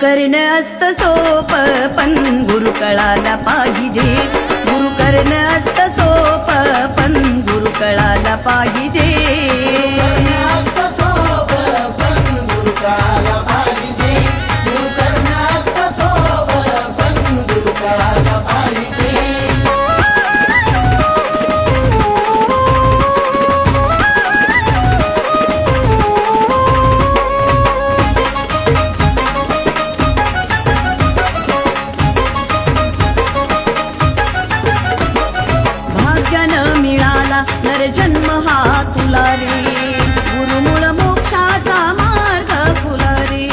करणं असतं सोपं पण गुरु कळाला पाहिजे. गुरु करणं असतं सोपं पण गुरु कळाला पाहिजे. भाग्यानं मिळाला नर जन्म हा तुला रे, गुरुमुळ मोक्षाचा मार्ग खुला रे.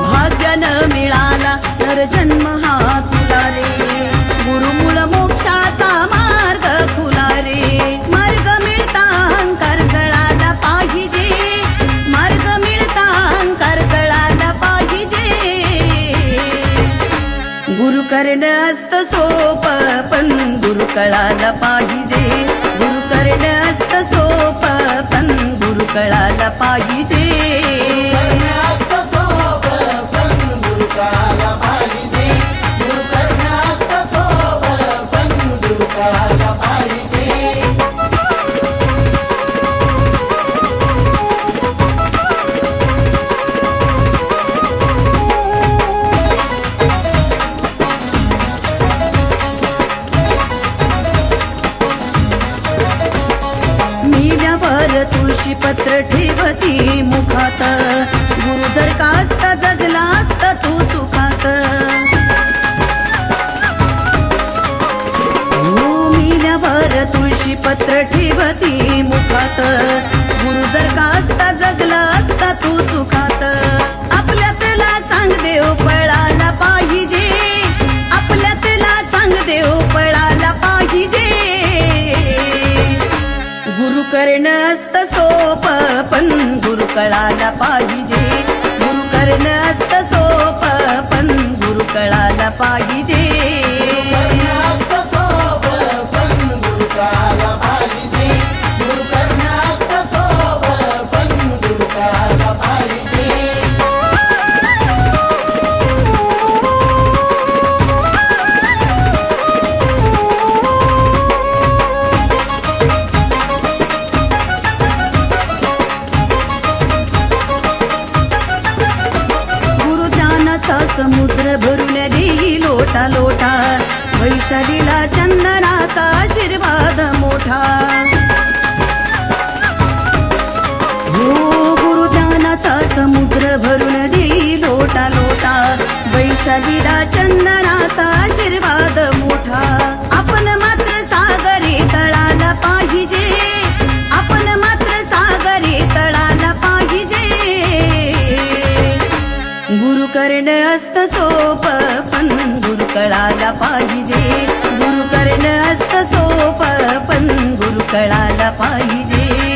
भाग्यानं मिळाला नर जन्म हा तुला रे, गुरुमुळ मोक्षाचा मार्ग खुला रे. मार्ग मिळता अहंकार जळाला पाहिजे, मार्ग मिळता अहंकार जळाला पाहिजे. गुरु करणं असतं सोपं पण गुरु कळाला पाहिजे. गुरु करणं असतं सोपं पण गुरु कळाला पाहिजे. मिल्यावर तुळशी पत्र ठेवती मुखात, गुरु जर का असता जगला असता तू सुखात. मिल्यावर तुळशी पत्र ठेवती मुखात, गुरु जर का असता जगला असता तू सुखात. आपल्यातला चांग देव पळाला पाहिजे, आपल्यातला चांग देव पळाला पाहिजे. गुरु करणं असतं सोपं पण गुरु कळाला पाहिजे. गुरु करणं असतं सोपं पण गुरु कळाला पाहिजे. समुद्र भरून देई लोटा लोटा, वैशालीला चंदनाचा आशीर्वाद मोठा. हो गुरुज्ञानाचा समुद्र भरून देई लोटा लोटा, वैशालीला चंदनाचा आशीर्वाद मोठा. आपण मात्र सागरे तळाला पाहिजे, आपण मात्र सागरे तळाला पाहिजे. गुरु करणं असतं सोपं पण गुरु कळाला पाहिजे. गुरु करणं असतं सोपं पण गुरु कळाला पाहिजे.